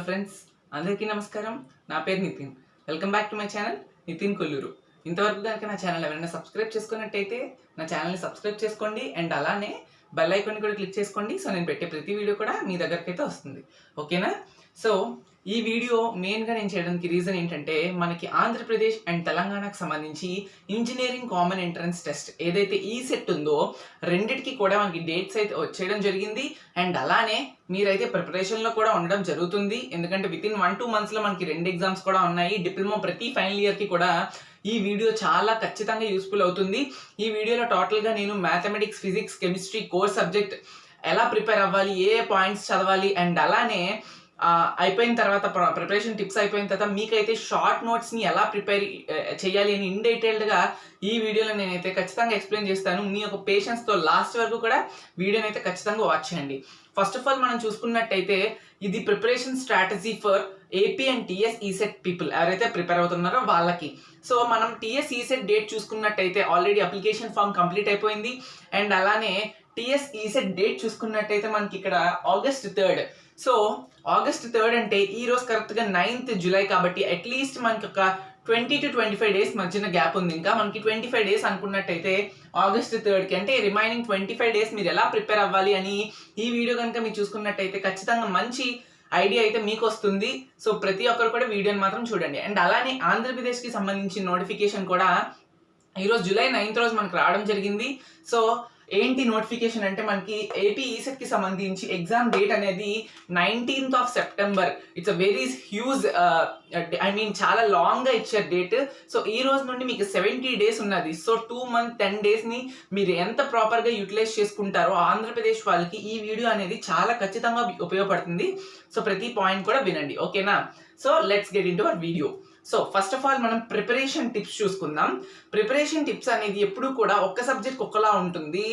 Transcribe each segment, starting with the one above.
Hello friends, అందరికీ నమస్కారం. నా పేరు Nitin. Welcome back to my channel Nitin Kolluru. ఇంతవరకు కనుక నా ఛానల్ ఎవరైనా సబ్స్క్రైబ్ చేసుకున్నట్టయితే నా ఛానల్ని సబ్స్క్రైబ్ చేసుకోండి అండ్ అలానే బెల్ ఐకాన్ కూడా క్లిక్ చేసుకోండి. సో నేను పెట్టే ప్రతి వీడియో కూడా మీ దగ్గరికి అయితే వస్తుంది. ఓకేనా? సో ఈ వీడియో మెయిన్గా నేను చేయడానికి రీజన్ ఏంటంటే, మనకి ఆంధ్రప్రదేశ్ అండ్ తెలంగాణకు సంబంధించి ఇంజనీరింగ్ కామన్ ఎంట్రన్స్ టెస్ట్ ఏదైతే ఈ సెట్ ఉందో రెండిటికి కూడా మనకి డేట్స్ అయితే వచ్చేయడం జరిగింది. అండ్ అలానే మీరైతే ప్రిపరేషన్లో కూడా ఉండడం జరుగుతుంది. ఎందుకంటే వితిన్ 1-2 మంత్స్లో మనకి 2 ఎగ్జామ్స్ కూడా ఉన్నాయి. డిప్లొమా ప్రతి ఫైనల్ ఇయర్కి కూడా ఈ వీడియో చాలా ఖచ్చితంగా యూస్ఫుల్ అవుతుంది. ఈ వీడియోలో టోటల్గా నేను mathematics, physics, chemistry core subject ఎలా ప్రిపేర్ అవ్వాలి, ఏ పాయింట్స్ చదవాలి అండ్ అలానే అయిపోయిన తర్వాత ప్రిపరేషన్ టిప్స్ అయిపోయిన తర్వాత మీకైతే షార్ట్ నోట్స్ని ఎలా ప్రిపేర్ చేయాలి అని ఇన్ డీటెయిల్డ్గా ఈ వీడియోలో నేనైతే ఖచ్చితంగా ఎక్స్ప్లెయిన్ చేస్తాను. మీ యొక్క పేషెన్స్తో లాస్ట్ వరకు కూడా వీడియోని అయితే ఖచ్చితంగా వాచ్ చేయండి. ఫస్ట్ ఆఫ్ ఆల్ మనం చూసుకున్నట్టయితే ఇది preparation strategy for AP and TS ECET people ఎవరైతే ప్రిపేర్ అవుతున్నారో వాళ్ళకి. సో మనం టీఎస్ ఈసెట్ డేట్ చూసుకున్నట్టయితే ఆల్రెడీ అప్లికేషన్ ఫామ్ కంప్లీట్ అయిపోయింది. అండ్ అలానే టీఎస్ ఈసెట్ డేట్ చూసుకున్నట్టయితే మనకి ఇక్కడ August 3rd. So August 3rd అంటే ఈ రోజు కరెక్ట్గా 9th జూలై కాబట్టి అట్లీస్ట్ మనకి ఒక 20 to 25 డేస్ మధ్యన గ్యాప్ ఉంది. ఇంకా మనకి 25 డేస్ అనుకున్నట్టయితే August 3rd అంటే రిమైనింగ్ 25 డేస్ మీరు ఎలా ప్రిపేర్ అవ్వాలి అని ఈ వీడియో కనుక మీరు చూసుకున్నట్టయితే ఖచ్చితంగా మంచి ఐడియా అయితే మీకు వస్తుంది. సో ప్రతి ఒక్కరు కూడా వీడియోని మాత్రం చూడండి. అండ్ అలానే ఆంధ్రప్రదేశ్కి సంబంధించిన నోటిఫికేషన్ కూడా ఈరోజు July 9th రోజు మనకు రావడం జరిగింది. సో ఏంటి నోటిఫికేషన్ అంటే, మనకి ఏపీ ఈసెట్కి సంబంధించి ఎగ్జామ్ డేట్ అనేది 19th of September. It's a very huge చాలా లాంగ్గా ఇచ్చారు డేట్. సో ఈ రోజు నుండి మీకు 70 డేస్ ఉన్నది. సో 2 months 10 daysని మీరు ఎంత ప్రాపర్గా యూటిలైజ్ చేసుకుంటారో ఆంధ్రప్రదేశ్ వాళ్ళకి ఈ వీడియో అనేది చాలా ఖచ్చితంగా ఉపయోగపడుతుంది. సో ప్రతి పాయింట్ కూడా వినండి. ఓకేనా? So let's get in to our video. So first of all మనం ప్రిపరేషన్ టిప్స్ చూసుకుందాం. ప్రిపరేషన్ టిప్స్ అనేది ఎప్పుడు కూడా ఒక్క సబ్జెక్ట్ ఒకలా ఉంటుంది.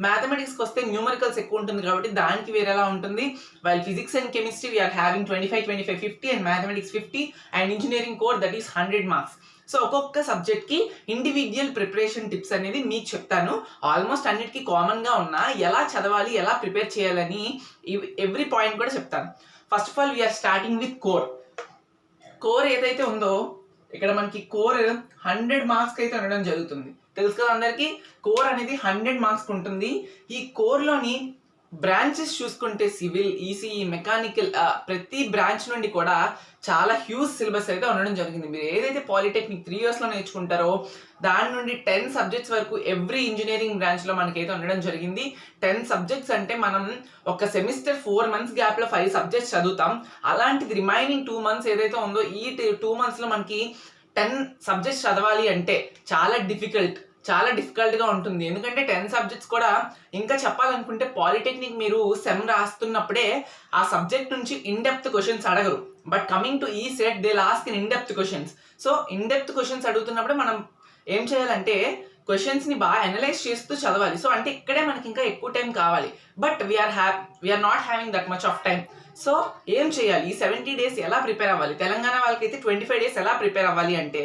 మ్యాథమెటిక్స్కి వస్తే న్యూమరికల్స్ ఎక్కువ ఉంటుంది కాబట్టి దానికి వేరేలా ఉంటుంది. While physics and chemistry we are having 25, 50 and mathematics 50 and engineering core that is 100 marks. So ఒక్కొక్క సబ్జెక్ట్కి ఇండివిజువల్ ప్రిపరేషన్ టిప్స్ అనేది మీకు చెప్తాను. ఆల్మోస్ట్ అన్నిటికీ కామన్గా ఉన్నా ఎలా చదవాలి, ఎలా ప్రిపేర్ చేయాలని ఎవ్రీ పాయింట్ కూడా చెప్తాను. First of all we are starting with core. Core ఏదైతే ఉందో ఇక్కడ మనకి కోర్ 100 marks అయితే ఉండడం జరుగుతుంది. తెలుసు కదా అందరికీ, కోర్ అనేది 100 marks ఉంటుంది. ఈ కోర్లోని బ్రాంచెస్ చూసుకుంటే సివిల్, ఈసీఈ, మెకానికల్ ప్రతి బ్రాంచ్ నుండి కూడా చాలా హ్యూజ్ సిలబస్ అయితే ఉండడం జరిగింది. మీరు ఏదైతే పాలిటెక్నిక్ 3 yearsలో నేర్చుకుంటారో దాని నుండి 10 subjects వరకు ఎవ్రీ ఇంజనీరింగ్ బ్రాంచ్లో మనకైతే ఉండడం జరిగింది. 10 subjects అంటే మనం ఒక సెమిస్టర్ 4 months గ్యాప్లో 5 subjects చదువుతాం. అలాంటిది రిమైనింగ్ 2 months ఏదైతే ఉందో ఈ 2 monthsలో మనకి 10 subjects చదవాలి అంటే చాలా డిఫికల్ట్గా ఉంటుంది. ఎందుకంటే 10 subjects కూడా ఇంకా చెప్పాలనుకుంటే పాలిటెక్నిక్ మీరు సెమ్ రాస్తున్నప్పుడే ఆ సబ్జెక్ట్ నుంచి ఇన్డెప్త్ క్వశ్చన్స్ అడగరు. బట్ కమింగ్ టు ఈ set they last in in depth questions. So in depth questions అడుగుతున్నప్పుడు మనం ఏం చేయాలంటే క్వశ్చన్స్ని బాగా అనలైజ్ చేస్తూ చదవాలి. సో అంటే ఇక్కడే మనకి ఇంకా ఎక్కువ టైం కావాలి. But we are not having that much of time. So ఏం చేయాలి, ఈ 70 days ఎలా ప్రిపేర్ అవ్వాలి? తెలంగాణ వాళ్ళకైతే 25 days ఎలా ప్రిపేర్ అవ్వాలి అంటే,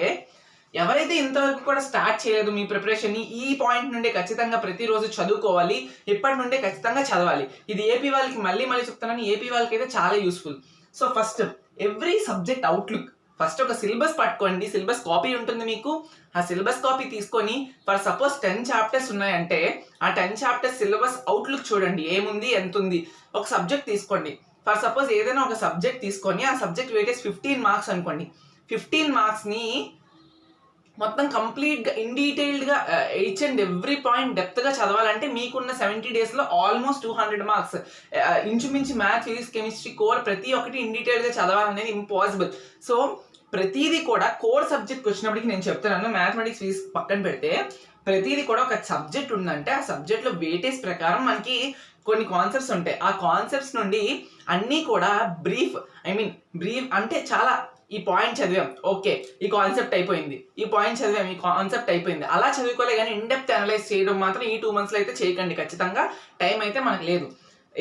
ఎవరైతే ఇంతవరకు కూడా స్టార్ట్ చేయలేదు మీ ప్రిపరేషన్ని, ఈ పాయింట్ నుండే ఖచ్చితంగా ప్రతిరోజు చదువుకోవాలి. ఇప్పటి నుండే ఖచ్చితంగా చదవాలి. ఇది ఏపీ వాళ్ళకి మళ్ళీ చెప్తున్నాను, ఏపీ వాళ్ళకి అయితే చాలా useful. So first every subject outlook. First ఒక సిలబస్ పట్టుకోండి. సిలబస్ కాపీ ఉంటుంది మీకు. ఆ సిలబస్ కాపీ తీసుకొని ఫర్ సపోజ్ 10 chapters ఉన్నాయంటే ఆ 10 chapters సిలబస్ అవుట్లుక్ చూడండి. ఏముంది, ఎంత ఉంది. ఒక సబ్జెక్ట్ తీసుకోండి. ఫర్ సపోజ్ ఏదైనా ఒక సబ్జెక్ట్ తీసుకొని ఆ సబ్జెక్ట్ వెయిటేజ్ 15 marks అనుకోండి. 15 marksని మొత్తం కంప్లీట్గా ఇన్ డీటెయిల్డ్గా ఈచ్ అండ్ ఎవ్రీ పాయింట్ డెప్త్గా చదవాలంటే మీకున్న 70 daysలో ఆల్మోస్ట్ 200 marks. ఇంచుమించి మ్యాథ్స్, ఫిజిక్స్, కెమిస్ట్రీ కోర్ ప్రతి ఒక్కటి ఇన్ డీటెయిల్గా చదవాలనేది ఇంపాసిబుల్. సో ప్రతిదీ కూడా కోర్ సబ్జెక్ట్కి వచ్చినప్పటికి నేను చెప్తున్నాను, మ్యాథమెటిక్స్, ఫిజిక్స్ పక్కన పెడితే ప్రతిదీ కూడా ఒక సబ్జెక్ట్ ఉందంటే ఆ సబ్జెక్ట్లో వెయిటేజ్ ప్రకారం మనకి కొన్ని కాన్సెప్ట్స్ ఉంటాయి. ఆ కాన్సెప్ట్స్ నుండి అన్నీ కూడా బ్రీఫ్ అంటే చాలా ఈ పాయింట్ చదివాం, ఓకే ఈ కాన్సెప్ట్ అయిపోయింది, ఈ పాయింట్ చదివాం, ఈ కాన్సెప్ట్ అయిపోయింది, అలా చదువుకోలే. కానీ ఇన్డెప్త్ అనలైజ్ చేయడం మాత్రం ఈ 2 monthsలో అయితే చేయకండి. ఖచ్చితంగా టైం అయితే మనకు లేదు.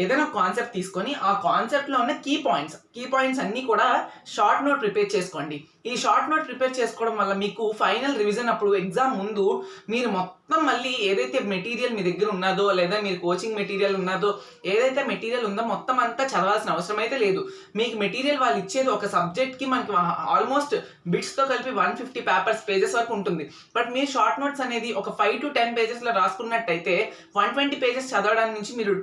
ఏదైనా కాన్సెప్ట్ తీసుకొని ఆ కాన్సెప్ట్లో ఉన్న కీ పాయింట్స్ అన్నీ కూడా షార్ట్ నోట్ ప్రిపేర్ చేసుకోండి. ఈ షార్ట్ నోట్ ప్రిపేర్ చేసుకోవడం వల్ల మీకు ఫైనల్ రివిజన్ అప్పుడు ఎగ్జామ్ ముందు మీరు మొత్తం మొత్తం మళ్ళీ ఏదైతే మెటీరియల్ మీ దగ్గర ఉన్నదో లేదా మీరు కోచింగ్ మెటీరియల్ ఉన్నదో ఏదైతే మెటీరియల్ ఉందో మొత్తం అంతా చదవాల్సిన అవసరం అయితే లేదు. మీకు మెటీరియల్ వాళ్ళు ఇచ్చేది ఒక సబ్జెక్ట్కి మనకి ఆల్మోస్ట్ బిట్స్తో కలిపి 150 పేజెస్ వరకు ఉంటుంది. బట్ మీరు షార్ట్ నోట్స్ అనేది ఒక 5 to 10 పేజెస్లో రాసుకున్నట్టయితే 120 పేజెస్ చదవడానికి నుంచి మీరు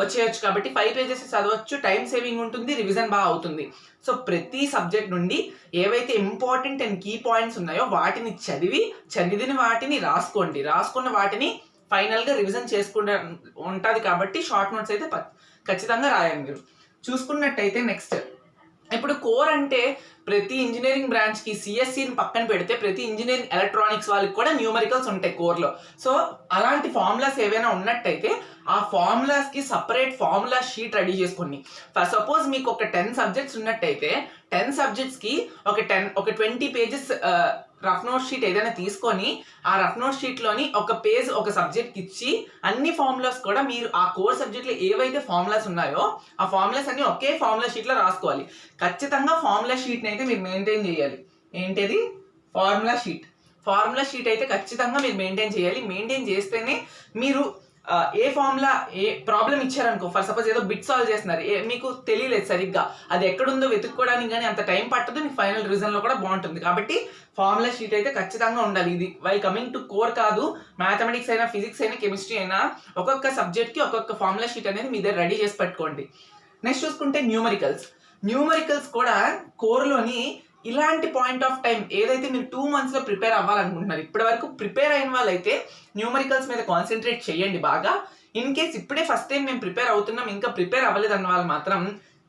వచ్చేయచ్చు. కాబట్టి 5 పేజెస్ చదవచ్చు, టైం సేవింగ్ ఉంటుంది, రివిజన్ బాగా అవుతుంది. సో ప్రతి సబ్జెక్ట్ నుండి ఏవైతే ఇంపార్టెంట్ అండ్ కీ పాయింట్స్ ఉన్నాయో వాటిని చదివిన వాటిని రాసుకున్న వాటిని ఫైనల్గా రివిజన్ చేసుకుంటే ఉంటుంది. కాబట్టి షార్ట్ నోట్స్ అయితే ఖచ్చితంగా రాయండి. మీరు చూసుకున్నట్టయితే నెక్స్ట్, ఇప్పుడు కోర్ అంటే ప్రతి ఇంజనీరింగ్ బ్రాంచ్కి సిఎస్సిని పక్కన పెడితే ప్రతి ఇంజనీరింగ్ ఎలక్ట్రానిక్స్ వాళ్ళకి కూడా న్యూమరికల్స్ ఉంటాయి కోర్లో. సో అలాంటి ఫార్ములాస్ ఏవైనా ఉన్నట్టయితే ఆ ఫార్ములాస్కి సపరేట్ ఫార్ములా షీట్ రెడీ చేసుకోండి. ఫర్ సపోజ్ మీకు ఒక 10 సబ్జెక్ట్స్ ఉన్నట్టయితే 10 సబ్జెక్ట్స్కి ఒక 20 పేజెస్ రఫ్ నోట్ షీట్ ఏదైనా తీసుకొని ఆ రఫ్ నోట్ షీట్లోని ఒక పేజ్ ఒక సబ్జెక్ట్కి ఇచ్చి అన్ని ఫార్ములాస్ కూడా మీరు ఆ కోర్ సబ్జెక్ట్లో ఏవైతే ఫార్ములాస్ ఉన్నాయో ఆ ఫార్ములాస్ అన్ని ఒకే ఫార్ములా షీట్లో రాసుకోవాలి. ఖచ్చితంగా ఫార్ములా షీట్ని అయితే మీరు మెయింటైన్ చేయాలి. ఏంటిది? ఫార్ములా షీట్ అయితే ఖచ్చితంగా మీరు మెయింటైన్ చేయాలి. మెయింటైన్ చేస్తేనే మీరు ఏ ఫార్ములా ఏ ప్రాబ్లం ఇచ్చారనుకో, ఫర్ సపోజ్ ఏదో బిట్ సాల్వ్ చేస్తున్నారు, మీకు తెలియలేదు సరిగ్గా, అది ఎక్కడుందో వెతుక్కోవడానికి కానీ అంత టైం పట్టదు, మీకు ఫైనల్ రిజన్లో కూడా బాగుంటుంది. కాబట్టి ఫార్ములా షీట్ అయితే ఖచ్చితంగా ఉండాలి. ఇది వైల్ కమింగ్ టు కోర్ కాదు, మ్యాథమెటిక్స్ అయినా ఫిజిక్స్ అయినా కెమిస్ట్రీ అయినా ఒక్కొక్క సబ్జెక్ట్కి ఒక్కొక్క ఫార్ములా షీట్ అనేది మీ దగ్గర రెడీ చేసి పెట్టుకోండి. నెక్స్ట్ చూసుకుంటే న్యూమరికల్స్ కూడా కోర్లోని ఇలాంటి పాయింట్ ఆఫ్ టైం ఏదైతే మీరు 2 monthsలో ప్రిపేర్ అవ్వాలనుకుంటున్నారు, ఇప్పటి వరకు ప్రిపేర్ అయిన వాళ్ళైతే న్యూమరికల్స్ మీద కాన్సన్ట్రేట్ చేయండి బాగా. ఇన్ కేస్ ఇప్పుడే ఫస్ట్ టైం మేము ప్రిపేర్ అవుతున్నాం ఇంకా ప్రిపేర్ అవ్వలేదు అన్న వాళ్ళు మాత్రం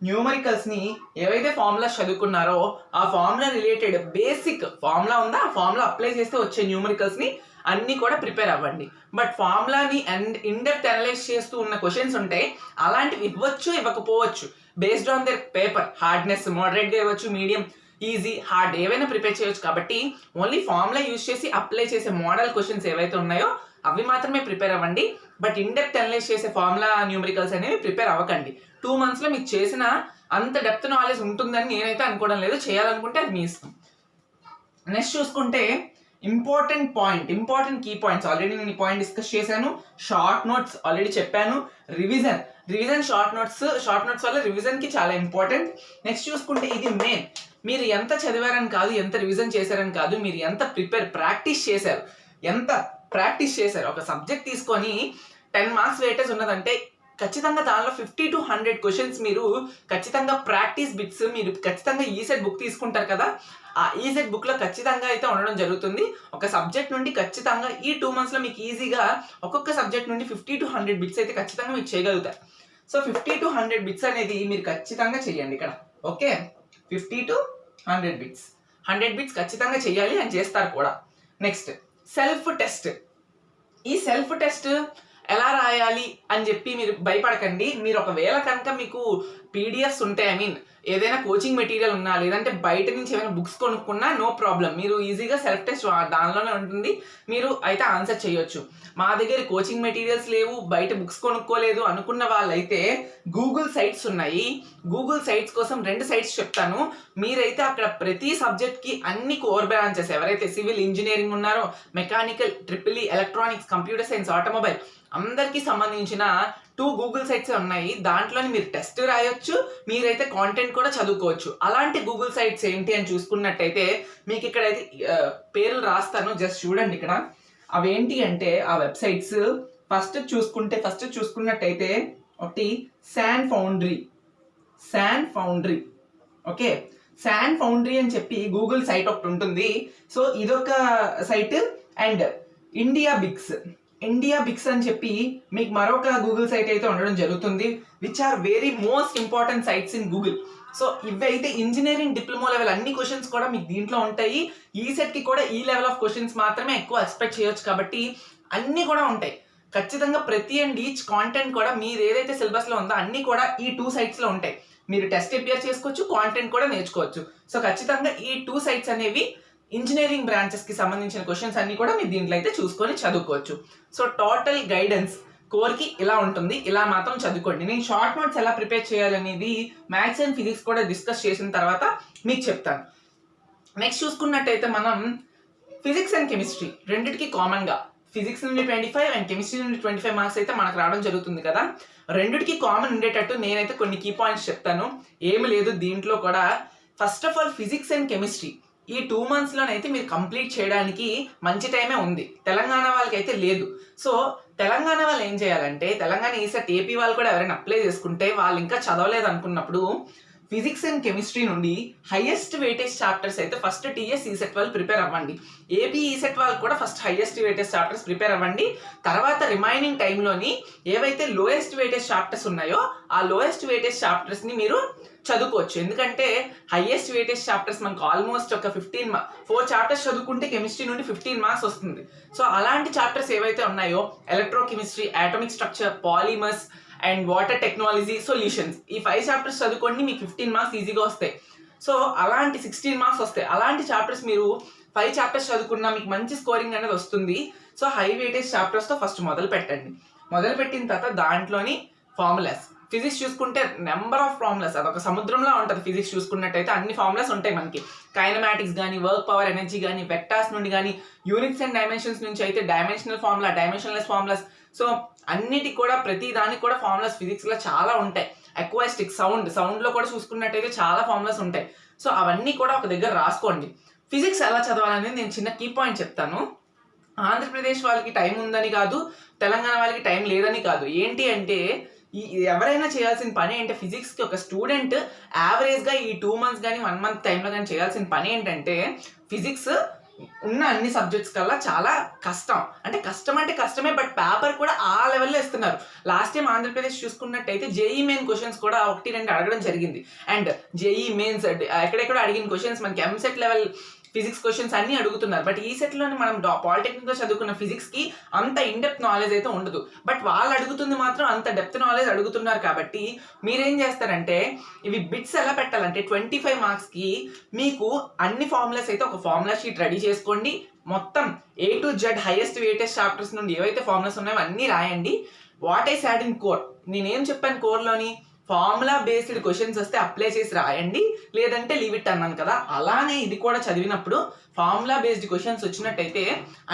న్యూమరికల్స్ని ఏవైతే ఫార్ములాస్ చదువుకున్నారో ఆ ఫార్ములా రిలేటెడ్ బేసిక్ ఫార్ములా ఉందా ఆ ఫార్ములా అప్లై చేస్తే వచ్చే న్యూమరికల్స్ని అన్నీ కూడా ప్రిపేర్ అవ్వండి. బట్ ఫార్ములాని అండ్ ఇన్డెప్త్ అనలైజ్ చేస్తూ ఉన్న క్వశ్చన్స్ ఉంటాయి, అలాంటివి ఇవ్వచ్చు ఇవ్వకపోవచ్చు based on their paper hardness. మోడరేట్గా ఇవ్వచ్చు, మీడియం, ఈజీ, హార్డ్ ఏవైనా ప్రిపేర్ చేయొచ్చు. కాబట్టి ఓన్లీ ఫార్ములా యూజ్ చేసి అప్లై చేసే మోడల్ క్వశ్చన్స్ ఏవైతే ఉన్నాయో అవి మాత్రమే ప్రిపేర్ అవ్వండి. బట్ ఇన్డెప్త్ అనలైజ్ చేసే ఫార్ములా న్యూమరికల్స్ అనేవి ప్రిపేర్ అవ్వకండి. 2 monthsలో మీకు చేసిన అంత డెప్త్ నాలెడ్జ్ ఉంటుందని నేనైతే అనుకోవడం లేదు. చేయాలనుకుంటే అది మీ ఇష్టం. నెక్స్ట్ చూసుకుంటే ఇంపార్టెంట్ కీ పాయింట్స్ ఆల్రెడీ నేను ఈ పాయింట్ డిస్కస్ చేశాను. షార్ట్ నోట్స్ ఆల్రెడీ చెప్పాను. రివిజన్ షార్ట్ నోట్స్ వల్ల రివిజన్కి చాలా ఇంపార్టెంట్. నెక్స్ట్ చూసుకుంటే ఇది మెయిన్, మీరు ఎంత చదివారని కాదు, ఎంత రివిజన్ చేశారని కాదు, మీరు ఎంత ప్రాక్టీస్ చేశారు. ఒక సబ్జెక్ట్ తీసుకొని 10 marks వెయిటేజ్ ఉన్నదంటే ఖచ్చితంగా దానిలో 50 to 100 క్వశ్చన్స్ మీరు ఖచ్చితంగా ప్రాక్టీస్ బిట్స్ మీరు ఖచ్చితంగా ఈసెట్ బుక్ తీసుకుంటారు కదా, ఆ ఈసెట్ బుక్లో ఖచ్చితంగా అయితే ఉండడం జరుగుతుంది. ఒక సబ్జెక్ట్ నుండి ఖచ్చితంగా ఈ 2 monthsలో మీకు ఈజీగా ఒక్కొక్క సబ్జెక్ట్ నుండి 50 to 100 బిట్స్ అయితే ఖచ్చితంగా మీరు చేయగలుగుతారు. సో 50 to 100 బిట్స్ అనేది మీరు ఖచ్చితంగా చేయండి ఇక్కడ. ఓకే, 50 to 100 బిట్స్ 100 బిట్స్ ఖచ్చితంగా చేయాలి అని చేస్తారు కూడా. Next self test. ఈ సెల్ఫ్ టెస్ట్ ఎలా రాయాలి అని చెప్పి మీరు భయపడకండి. మీరు ఒకవేళ కనుక మీకు పీడిఎఫ్స్ ఉంటాయి, ఏదైనా కోచింగ్ మెటీరియల్ ఉన్నా లేదంటే బయట నుంచి ఏమైనా బుక్స్ కొనుక్కున్నా నో ప్రాబ్లం, మీరు ఈజీగా సెల్ఫ్ టెస్ట్ దానిలోనే ఉంటుంది, మీరు అయితే ఆన్సర్ చేయొచ్చు. మా దగ్గర కోచింగ్ మెటీరియల్స్ లేవు, బయట బుక్స్ కొనుక్కోలేదు అనుకున్న వాళ్ళైతే గూగుల్ సైట్స్ ఉన్నాయి. గూగుల్ సైట్స్ కోసం 2 sites చెప్తాను. మీరైతే అక్కడ ప్రతి సబ్జెక్ట్కి అన్ని కోర్ బ్రాంచెస్ ఎవరైతే సివిల్ ఇంజనీరింగ్ ఉన్నారో, mechanical, EEE, electronics, computer science, automobile అందరికీ సంబంధించిన 2 గూగుల్ సైట్స్ ఉన్నాయి. దాంట్లోని మీరు టెస్ట్ రాయొచ్చు, మీరైతే కాంటెంట్ కూడా చదువుకోవచ్చు. అలాంటి గూగుల్ సైట్స్ ఏంటి అని చూసుకున్నట్టయితే మీకు ఇక్కడైతే పేర్లు రాస్తాను, జస్ట్ చూడండి ఇక్కడ. అవేంటి అంటే ఆ వెబ్సైట్స్ ఫస్ట్ చూసుకున్నట్టయితే ఒకటి San foundry. Okay, San foundry అని చెప్పి గూగుల్ సైట్ ఒకటి ఉంటుంది. సో ఇదొక సైట్. అండ్ ఇండియా బిక్స్ అని చెప్పి మీకు మరొక గూగుల్ సైట్ అయితే ఉండడం జరుగుతుంది, which are very most important sites in Google. So ఇవైతే ఇంజనీరింగ్ డిప్లొమా లెవెల్ అన్ని క్వశ్చన్స్ కూడా మీకు దీంట్లో ఉంటాయి. ఈ సెట్కి కూడా ఈ లెవెల్ ఆఫ్ క్వశ్చన్స్ మాత్రమే ఎక్కువ ఎక్స్పెక్ట్ చేయొచ్చు కాబట్టి అన్నీ కూడా ఉంటాయి. ఖచ్చితంగా ప్రతి అండ్ ఈచ్ కాంటెంట్ కూడా మీరు ఏదైతే సిలబస్లో ఉందో అన్నీ కూడా ఈ 2 sites ఉంటాయి. మీరు టెస్ట్ అపియర్ చేసుకోవచ్చు, కాంటెంట్ కూడా నేర్చుకోవచ్చు. సో ఖచ్చితంగా ఈ 2 sites అనేవి ఇంజనీరింగ్ బ్రాంచెస్కి సంబంధించిన క్వశ్చన్స్ అన్ని కూడా మీరు దీంట్లో అయితే చూసుకొని చదువుకోవచ్చు. సో టోటల్ గైడెన్స్ కోర్కి ఇలా ఉంటుంది, ఇలా మాత్రం చదువుకోండి. నేను షార్ట్ నోట్స్ ఎలా ప్రిపేర్ చేయాలనేది మ్యాథ్స్ అండ్ ఫిజిక్స్ కూడా డిస్కస్ చేసిన తర్వాత మీకు చెప్తాను. నెక్స్ట్ చూసుకున్నట్టయితే మనం ఫిజిక్స్ అండ్ కెమిస్ట్రీ రెండింటికి కామన్గా ఫిజిక్స్ నుండి 25 అండ్ కెమిస్ట్రీ నుండి 25 మార్క్స్ అయితే మనకు రావడం జరుగుతుంది కదా. రెండిటికి కామన్ ఉండేటట్టు నేనైతే కొన్ని కీ పాయింట్స్ చెప్తాను. ఏమి లేదు దీంట్లో కూడా. First of all physics and chemistry ఈ 2 monthsలోనైతే మీరు కంప్లీట్ చేయడానికి మంచి టైమే ఉంది. తెలంగాణ వాళ్ళకి అయితే లేదు. సో తెలంగాణ వాళ్ళు ఏం చేయాలంటే, తెలంగాణ ఈసెట్ ఏపీ వాళ్ళు కూడా ఎవరైనా అప్లై చేసుకుంటే వాళ్ళు ఇంకా చదవలేదు అనుకున్నప్పుడు ఫిజిక్స్ అండ్ కెమిస్ట్రీ నుండి హైయెస్ట్ వెయిటేజ్ చాప్టర్స్ అయితే ఫస్ట్ టీఎస్ ఈసెట్ వాళ్ళు ప్రిపేర్ అవ్వండి. ఏపీ ఈసెట్ వాళ్ళు కూడా first highest weightage chapters prepare అవ్వండి. తర్వాత రిమైనింగ్ టైంలోని ఏవైతే లోయెస్ట్ వెయిటేజ్ చాప్టర్స్ ఉన్నాయో ఆ లోయెస్ట్ వెయిటేజ్ చాప్టర్స్ని మీరు చదువుకోవచ్చు. ఎందుకంటే హైయెస్ట్ వెయిటేజ్ చాప్టర్స్ మనకు ఆల్మోస్ట్ ఒక 4 చాప్టర్స్ చదువుకుంటే కెమిస్ట్రీ నుండి 15 మార్క్స్ వస్తుంది. సో అలాంటి చాప్టర్స్ ఏవైతే ఉన్నాయో electrochemistry, atomic structure, polymers and water technology, solutions, ఈ 5 చాప్టర్స్ చదువుకోండి, మీకు 15 మార్క్స్ ఈజీగా వస్తాయి. సో అలాంటి 16 మార్క్స్ వస్తాయి. అలాంటి చాప్టర్స్ మీరు 5 చాప్టర్స్ చదువుకున్నా మీకు మంచి స్కోరింగ్ అనేది వస్తుంది. సో హై వెయిటేజ్ చాప్టర్స్తో ఫస్ట్ మొదలు పెట్టండి. మొదలు పెట్టిన తర్వాత దాంట్లోని ఫార్ములాస్, ఫిజిక్స్ చూసుకుంటే నెంబర్ ఆఫ్ ఫార్ములాస్, అదొక సముద్రంలో ఉంటుంది. ఫిజిక్స్ చూసుకున్నట్టయితే అన్ని ఫార్ములాస్ ఉంటాయి మనకి. కైనమాటిక్స్ కానీ, వర్క్ పవర్, ఎనర్జీ కానీ, వెక్టార్స్ నుండి కానీ, యూనిట్స్ అండ్ డైమెన్షన్స్ నుంచి అయితే డైమెన్షనల్ ఫార్ములా, డైమెన్షనలెస్ ఫార్ములాస్. సో అన్నిటికి కూడా ప్రతి దానికి కూడా ఫార్ములాస్ ఫిజిక్స్లో చాలా ఉంటాయి. అక్వాస్టిక్, సౌండ్లో కూడా చూసుకున్నట్టయితే చాలా ఫార్ములాస్ ఉంటాయి. సో అవన్నీ కూడా ఒక దగ్గర రాసుకోండి. ఫిజిక్స్ ఎలా చదవాలనేది నేను చిన్న కీ పాయింట్ చెప్తాను. ఆంధ్రప్రదేశ్ వాళ్ళకి టైం ఉందని కాదు, తెలంగాణ వాళ్ళకి టైం లేదని కాదు. ఏంటి అంటే ఎవరైనా చేయాల్సిన పని అంటే ఫిజిక్స్కి ఒక స్టూడెంట్ యావరేజ్గా ఈ 2 months కానీ 1 month టైంలో కానీ చేయాల్సిన పని ఏంటంటే, ఫిజిక్స్ ఉన్న అన్ని సబ్జెక్ట్స్ కల్లా చాలా కష్టం. అంటే కష్టమే, బట్ పేపర్ కూడా ఆ లెవెల్లో ఇస్తున్నారు. లాస్ట్ టైం ఆంధ్రప్రదేశ్ చూసుకున్నట్టయితే జేఈ మెయిన్ క్వశ్చన్స్ కూడా 1-2 అడగడం జరిగింది. అండ్ జేఈ మెయిన్స్ ఎక్కడెక్కడ అడిగిన క్వశ్చన్స్ మనకి ఎంసెట్ లెవెల్ ఫిజిక్స్ క్వశ్చన్స్ అన్ని అడుగుతున్నారు. బట్ ఈ సెట్లోని మనం పాలిటెక్నిక్లో చదువుకున్న ఫిజిక్స్కి అంత ఇన్డెప్త్ నాలెడ్జ్ అయితే ఉండదు. బట్ వాళ్ళు అడుగుతుంది మాత్రం అంత డెప్త్ నాలెడ్జ్ అడుగుతున్నారు. కాబట్టి మీరేం చేస్తారంటే, ఇవి బిట్స్ ఎలా పెట్టాలంటే 25 మార్క్స్కి మీకు అన్ని ఫార్ములాస్ అయితే ఒక ఫార్ములా షీట్ రెడీ చేసుకోండి. మొత్తం A to Z highest weightage chapters నుండి ఏవైతే ఫార్ములాస్ ఉన్నాయో అన్నీ రాయండి. What I sad in core, నేనేం చెప్పాను కోర్లోని, ఫార్ములా బేస్డ్ క్వశ్చన్స్ వస్తే అప్లై చేసి రాయండి, లేదంటే లీవ్ ఇట్ అన్నాను కదా. అలానే ఇది కూడా చదివినప్పుడు ఫార్ములా బేస్డ్ క్వశ్చన్స్ వచ్చినట్టయితే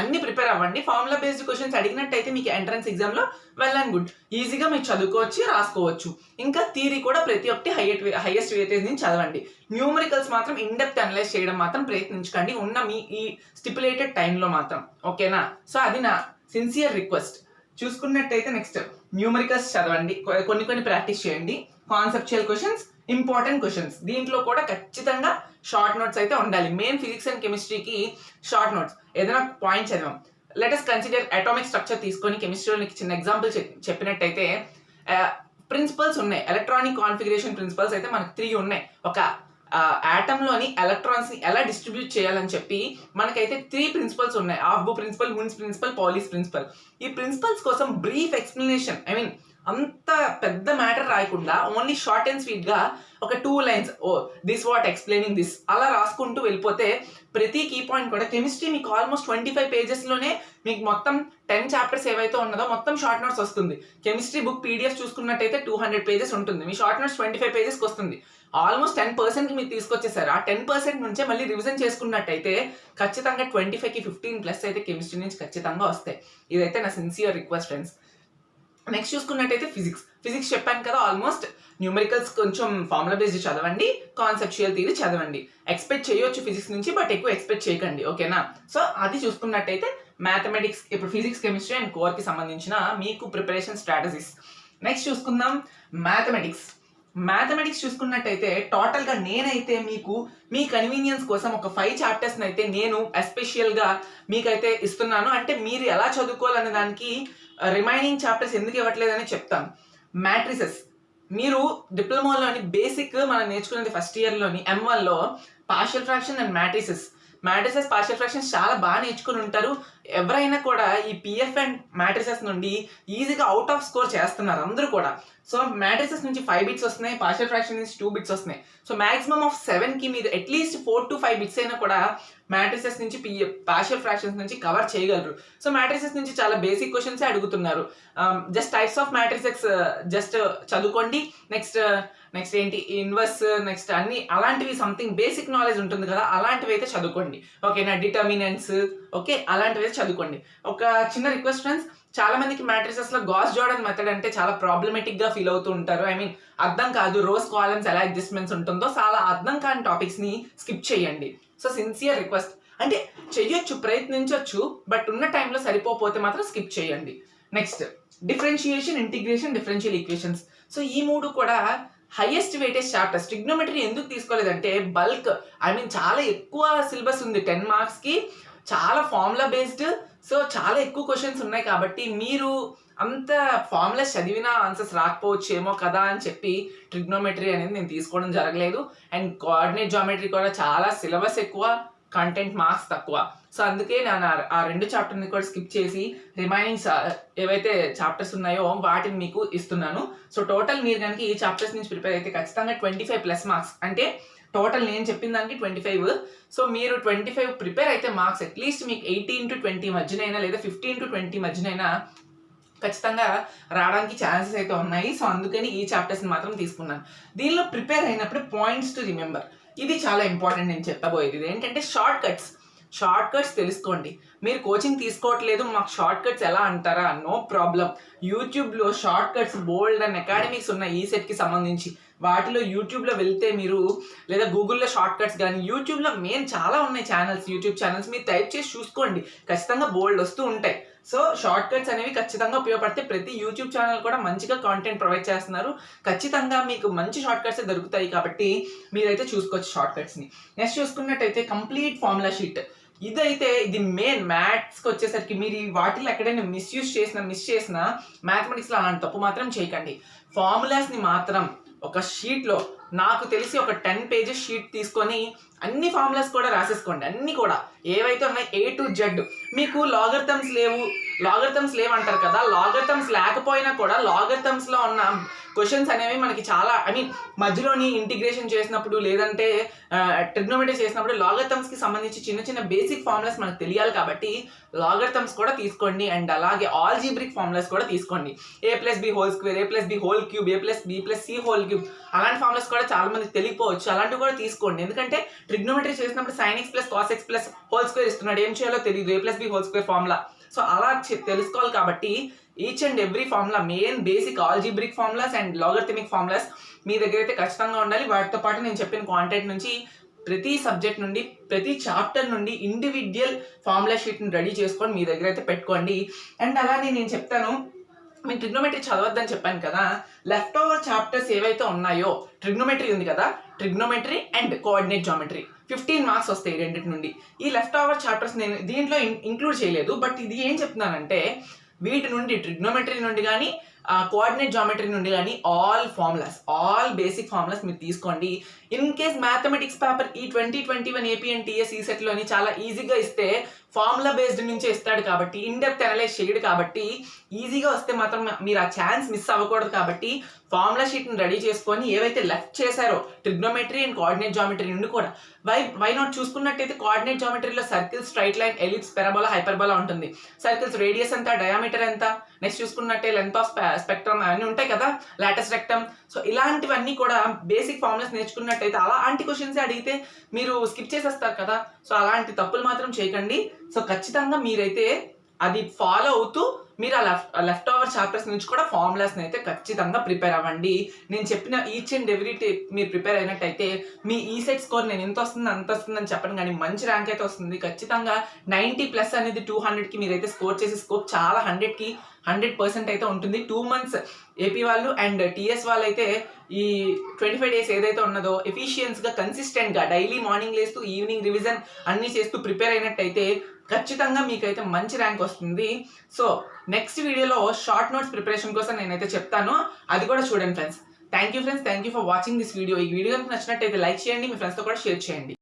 అన్ని ప్రిపేర్ అవ్వండి. ఫార్ములా బేస్డ్ క్వశ్చన్స్ అడిగినట్టయితే మీకు ఎంట్రన్స్ ఎగ్జామ్లో వెల్ అండ్ గుడ్ ఈజీగా మీరు చదువుకోవచ్చు, రాసుకోవచ్చు. ఇంకా థియరీ కూడా ప్రతి ఒక్కటి హైయెస్ట్ వెయిటేజ్ నుంచి చదవండి. న్యూమరికల్స్ మాత్రం ఇన్డెప్త్ అనలైజ్ చేయడం మాత్రం ప్రయత్నించకండి ఉన్న మీ ఈ స్టిపులేటెడ్ టైంలో మాత్రం, ఓకేనా. సో అది నా సిన్సియర్ రిక్వెస్ట్. చూసుకున్నట్టయితే నెక్స్ట్ న్యూమరికల్స్ చదవండి, కొన్ని ప్రాక్టీస్ చేయండి. కాన్సెప్చువల్ క్వశ్చన్స్, ఇంపార్టెంట్ క్వశ్చన్స్, దీంట్లో కూడా ఖచ్చితంగా షార్ట్ నోట్స్ అయితే ఉండాలి. మెయిన్ ఫిజిక్స్ అండ్ కెమిస్ట్రీకి షార్ట్ నోట్స్, ఏదైనా పాయింట్ చదివాం. Let us consider atomic structure తీసుకొని కెమిస్ట్రీలో చిన్న ఎగ్జాంపుల్ చెప్పినట్టయితే ప్రిన్సిపల్స్ ఉన్నాయి. ఎలక్ట్రానిక్ కాన్ఫిగరేషన్ ప్రిన్సిపల్స్ అయితే మనకు 3 ఉన్నాయి. ఒక ఆటంలోని ఎలక్ట్రాన్స్ ని ఎలా డిస్ట్రిబ్యూట్ చేయాలని చెప్పి మనకైతే 3 ప్రిన్సిపల్స్ ఉన్నాయి. ఆఫ్బో ప్రిన్సిపల్, వున్స్ ప్రిన్సిపల్, పాలీస్ ప్రిన్సిపల్. ఈ ప్రిన్సిపల్స్ కోసం బ్రీఫ్ ఎక్స్ప్లెనేషన్, అంత పెద్ద మ్యాటర్ రాయకుండా ఓన్లీ షార్ట్ అండ్ స్వీట్ గా ఒక 2 lines, this what explaining this, అలా రాసుకుంటూ వెళ్ళిపోతే ప్రతి కీ పాయింట్ కూడా, కెమిస్ట్రీ మీకు ఆల్మోస్ట్ 25 pagesలోనే మీకు మొత్తం 10 chapters ఏవైతే ఉన్నదో మొత్తం షార్ట్ నోట్స్ వస్తుంది. కెమిస్ట్రీ బుక్ PDF చూసుకున్నట్టయితే 200 pages ఉంటుంది, మీ షార్ట్ నోట్స్ 25 pagesకి వస్తుంది. ఆల్మోస్ట్ 10% మీరు తీసుకొచ్చేసారు. ఆ 10% నుంచే మళ్ళీ రివిజన్ చేసుకున్నట్టయితే ఖచ్చితంగా 25కి 15+ అయితే కెమిస్ట్రీ నుంచి ఖచ్చితంగా వస్తాయి. ఇదైతే నా సిన్సియర్ రిక్వెస్ట్ ఫ్రెండ్స్. నెక్స్ట్ చూసుకున్నట్టయితే ఫిజిక్స్ చెప్పాను కదా. ఆల్మోస్ట్ న్యూమరికల్స్ కొంచెం ఫార్ములా బేస్డ్ చదవండి, కాన్సెప్చువల్ థియరీ చదవండి. ఎక్స్పెక్ట్ చేయొచ్చు ఫిజిక్స్ నుంచి, బట్ ఎక్కువ ఎక్స్పెక్ట్ చేయకండి, ఓకేనా. సో అది చూసుకున్నట్టయితే మ్యాథమెటిక్స్, ఇప్పుడు ఫిజిక్స్, కెమిస్ట్రీ అండ్ కోర్కి సంబంధించిన మీకు ప్రిపరేషన్ స్ట్రాటజీస్. నెక్స్ట్ చూసుకుందాం మ్యాథమెటిక్స్ చూసుకున్నట్టయితే టోటల్గా నేనైతే మీకు మీ కన్వీనియన్స్ కోసం ఒక 5 chapters అయితే నేను ఎస్పెషియల్గా మీకైతే ఇస్తున్నాను. అంటే మీరు ఎలా చదువుకోవాలనే దానికి రిమైనింగ్ చాప్టర్స్ ఎందుకు ఇవ్వట్లేదని చెప్తాను. మ్యాట్రిసెస్, మీరు డిప్లొమాలోని బేసిక్ మనం నేర్చుకునేది ఫస్ట్ ఇయర్లోని M1లో partial fraction and matrices, partial fractions చాలా బాగా నేర్చుకుని ఉంటారు. ఎవరైనా కూడా ఈ PF అండ్ మ్యాట్రిసెస్ నుండి ఈజీగా అవుట్ ఆఫ్ స్కోర్ చేస్తున్నారు అందరూ కూడా. సో మ్యాట్రిసెస్ నుంచి 5 బిట్స్ వస్తున్నాయి, పార్షియల్ ఫ్రాక్షన్ నుంచి 2 బిట్స్ వస్తున్నాయి. సో మాక్సిమం ఆఫ్ 7కి మీరు అట్లీస్ట్ 4 to 5 బిట్స్ అయినా కూడా మ్యాట్రిసెస్ నుంచి పార్షియల్ ఫ్రాక్షన్స్ నుంచి కవర్ చేయగలరు. సో మ్యాట్రిసెస్ నుంచి చాలా బేసిక్ క్వశ్చన్స్ అడుగుతున్నారు. Just types of matrices just చదువుకోండి. నెక్స్ట్ ఏంటి ఇన్వర్స్, నెక్స్ట్ అన్ని అలాంటివి సంథింగ్ బేసిక్ నాలెడ్జ్ ఉంటుంది కదా, అలాంటివి అయితే చదువుకోండి. ఓకేనా, డిటర్మినెంట్స్, ఓకే, అలాంటివి అయితే చదువుకోండి. ఒక చిన్న రిక్వెస్ట్ ఫ్రెండ్స్, చాలా మందికి మ్యాట్రిసెస్ లో గాస్ జార్డన్ మెథడ్ అంటే చాలా ప్రాబ్లమేటిక్ గా ఫీల్ అవుతూ ఉంటారు. ఐ మీన్ అర్థం కాదు, రోస్ కాలమ్స్ ఎలా అడ్జస్ట్మెంట్స్ ఉంటుందో చాలా అర్థం కాని టాపిక్స్ ని స్కిప్ చేయండి. సో సిన్సియర్ రిక్వెస్ట్, అంటే చెయ్యొచ్చు, ప్రయత్నించవచ్చు, బట్ ఉన్న టైంలో సరిపోతే మాత్రం స్కిప్ చేయండి. Next differentiation, integration, differential equations. So ఈ 3 కూడా హైయెస్ట్ వెయిటేజ్ చాప్టర్స్. ట్రిగ్నోమెట్రీ ఎందుకు తీసుకోలేదంటే బల్క్, ఐ మీన్ చాలా ఎక్కువ సిలబస్ ఉంది, 10 మార్క్స్ కి చాలా ఫార్ములా బేస్డ్. సో చాలా ఎక్కువ క్వశ్చన్స్ ఉన్నాయి కాబట్టి మీరు అంత ఫార్ములాస్ చదివినా ఆన్సర్స్ రాకపోవచ్చేమో కదా అని చెప్పి ట్రిగ్నోమెట్రీ అనేది నేను తీసుకోవడం జరగలేదు. అండ్ కోఆర్డినేట్ జామెట్రీ కూడా చాలా సిలబస్ ఎక్కువ, కంటెంట్ మార్క్స్ తక్కువ. సో అందుకే నేను ఆ 2 చాప్టర్ని కూడా స్కిప్ చేసి రిమైనింగ్ ఏవైతే చాప్టర్స్ ఉన్నాయో వాటిని మీకు ఇస్తున్నాను. సో టోటల్ మీరు కనుక ఈ చాప్టర్స్ నుంచి ప్రిపేర్ అయితే ఖచ్చితంగా 25+ మార్క్స్, అంటే టోటల్ నేను చెప్పిన దానికి 25. సో మీరు 25 ప్రిపేర్ అయితే మార్క్స్ అట్లీస్ట్ మీకు 18-20 మధ్యనైనా లేదా 15-20 మధ్యనైనా ఖచ్చితంగా రావడానికి ఛాన్సెస్ అయితే ఉన్నాయి. సో అందుకని ఈ చాప్టర్స్ని మాత్రం తీసుకున్నాను. దీనిలో ప్రిపేర్ అయినప్పుడు పాయింట్స్ టు రిమెంబర్, ఇది చాలా ఇంపార్టెంట్. నేను చెప్పబోయేది ఇది ఏంటంటే షార్ట్ కట్స్ తెలుసుకోండి. మీరు కోచింగ్ తీసుకోవట్లేదు, మాకు షార్ట్ కట్స్ ఎలా అంటారా, నో ప్రాబ్లం. యూట్యూబ్లో short cuts bold and academics ఉన్నాయి ఈ సెట్కి సంబంధించి. వాటిలో యూట్యూబ్లో వెళ్తే మీరు, లేదా గూగుల్లో షార్ట్ కట్స్ కానీ, యూట్యూబ్లో మెయిన్ చాలా ఉన్నాయి యూట్యూబ్ ఛానల్స్, మీరు టైప్ చేసి చూసుకోండి, ఖచ్చితంగా బోల్డ్ వస్తూ ఉంటాయి. సో షార్ట్ కట్స్ అనేవి ఖచ్చితంగా ఉపయోగపడితే ప్రతి యూట్యూబ్ ఛానల్ కూడా మంచిగా కాంటెంట్ ప్రొవైడ్ చేస్తున్నారు. ఖచ్చితంగా మీకు మంచి షార్ట్ కట్స్ దొరుకుతాయి కాబట్టి మీరైతే చూసుకోవచ్చు షార్ట్ కట్స్ని. నెక్స్ట్ చూసుకున్నట్టయితే కంప్లీట్ ఫార్ములా షీట్. ఇది మెయిన్ మ్యాథ్స్కి వచ్చేసరికి మీరు వాటిలో ఎక్కడైనా మిస్ చేసిన మ్యాథమెటిక్స్లో అలాంటి తప్పు మాత్రం చేయకండి. ఫార్ములాస్ని మాత్రం ఒక షీట్లో నాకు తెలిసి ఒక 10 pages షీట్ తీసుకొని అన్ని ఫార్ములాస్ కూడా రాసేసుకోండి. అన్ని కూడా ఏవైతే ఉన్నాయి A to Z. మీకు లాగరిథమ్స్ లేవు అంటారు కదా, లాగరిథమ్స్ లేకపోయినా కూడా లాగరిథమ్స్లో ఉన్న క్వశ్చన్స్ అనేవి మనకి చాలా, ఐ మీన్ మధ్యలోని ఇంటిగ్రేషన్ చేసినప్పుడు లేదంటే ట్రిగ్నోమెట్రీ చేసినప్పుడు లాగరిథమ్స్కి సంబంధించి చిన్న బేసిక్ ఫార్ములాస్ మనకు తెలియాలి కాబట్టి లాగరిథమ్స్ కూడా తీసుకోండి. అండ్ అలాగే ఆల్జీబ్రిక్ ఫార్ములాస్ కూడా తీసుకోండి. A+B² A+B³ A+B+C³. అలాంటి ఫార్ములాస్ కూడా చాలా మందికి తెలియకపోవచ్చు, అలాంటివి కూడా తీసుకోండి. ఎందుకంటే ట్రిగ్నోమెట్రీ చేసినప్పుడు sin x + cos x +² ఇస్తున్నాడు, ఏం చేయాలో తెలియదు, A+B² ఫార్ములా. సో అలా తెలుసుకోవాలి కాబట్టి each and every formula, main basic algebraic formulas and logarithmic formulas మీ దగ్గర అయితే ఖచ్చితంగా ఉండాలి. వాటితో పాటు నేను చెప్పిన కాంటెంట్ నుంచి ప్రతి సబ్జెక్ట్ నుండి, ప్రతి చాప్టర్ నుండి ఇండివిజువల్ ఫార్ములా షీట్ని రెడీ చేసుకొని మీ దగ్గర అయితే పెట్టుకోండి. అండ్ అలానే నేను చెప్తాను, నేను ట్రిగ్నోమెట్రీ చదవద్దని చెప్పాను కదా, లెఫ్ట్ ఓవర్ చాప్టర్స్ ఏవైతే ఉన్నాయో, ట్రిగ్నోమెట్రీ ఉంది కదా, trigonometry and coordinate geometry 15 marks వస్తాయి రెండింటి నుండి. ఈ లెఫ్ట్ ఓవర్ చాప్టర్స్ నేను దీంట్లో ఇంక్లూడ్ చేయలేదు, బట్ ఇది ఏం చెప్తున్నానంటే వీటి నుండి ట్రిగ్నోమెట్రీ నుండి కానీ కోఆర్డినేట్ జామెట్రీ నుండి కానీ ఆల్ బేసిక్ ఫార్ములాస్ మీరు తీసుకోండి. ఇన్ కేస్ మ్యాథమెటిక్స్ పేపర్ ఈ 2021 AP and TS ఈ సెట్లోని చాలా ఈజీగా ఇస్తే ఫార్ములా బేస్డ్ నుంచే ఇస్తాడు కాబట్టి, ఇన్ డెప్త్ అనలైజ్ చేయడు కాబట్టి ఈజీగా వస్తే మాత్రం మీరు ఆ ఛాన్స్ మిస్ అవ్వకూడదు. కాబట్టి ఫార్ములా షీట్ని రెడీ చేసుకొని ఏవైతే లెఫ్ట్ చేశారో ట్రిగ్నోమెట్రీ అండ్ కోఆర్డినేట్ జామెట్రీ నుండి కూడా వై నాట్ చూసుకున్నట్టయితే కోఆర్డినేట్ జామెట్రీలో circle, straight line, ellipse, parabola, hyperbola ఉంటుంది. సర్కిల్స్ రేడియస్ ఎంత, డయామీటర్ ఎంత, నెక్స్ట్ చూసుకున్నట్టే లెంత్ ఆఫ్ స్పెక్ట్రమ్ అవన్నీ ఉంటాయి కదా, లాటస్ రెక్టమ్. సో ఇలాంటివన్నీ కూడా బేసిక్ ఫార్ములాస్ నేర్చుకున్నట్టయితే అలాంటి క్వశ్చన్స్ అడిగితే మీరు స్కిప్ చేసేస్తారు కదా. సో అలాంటి తప్పులు మాత్రం చేయకండి. సో ఖచ్చితంగా మీరైతే అది ఫాలో అవుతూ మీరు ఆ లెఫ్ట్ ఓవర్ చాప్టర్స్ నుంచి కూడా ఫార్ములాస్ని అయితే ఖచ్చితంగా ప్రిపేర్ అవ్వండి. నేను చెప్పిన ఈచ్ అండ్ ఎవ్రీ మీరు ప్రిపేర్ అయినట్టయితే మీ ఈసెట్ స్కోర్ నేను ఎంత వస్తుంది అంత వస్తుందని చెప్పను, కానీ మంచి ర్యాంక్ అయితే వస్తుంది. ఖచ్చితంగా 90+ అనేది 200కి మీరైతే స్కోర్ చేసే స్కోప్ చాలా 100కి 100% అయితే ఉంటుంది. 2 months ఏపీ వాళ్ళు అండ్ టీఎస్ వాళ్ళు అయితే ఈ 25 days ఏదైతే ఉన్నదో ఎఫిషియన్స్గా, కన్సిస్టెంట్గా డైలీ మార్నింగ్ లేస్తూ ఈవినింగ్ రివిజన్ అన్నీ చేస్తూ ప్రిపేర్ అయినట్టయితే ఖచ్చితంగా మీకైతే మంచి ర్యాంక్ వస్తుంది. సో నెక్స్ట్ వీడియోలో షార్ట్ నోట్స్ ప్రిపరేషన్ కోసం నేనైతే చెప్తాను, అది కూడా చూడండి friends. Thank you for watching this video. ఈ వీడియో కనుక నచ్చినట్టయితే లైక్ చేయండి, మీ ఫ్రెండ్స్తో కూడా షేర్ చేయండి.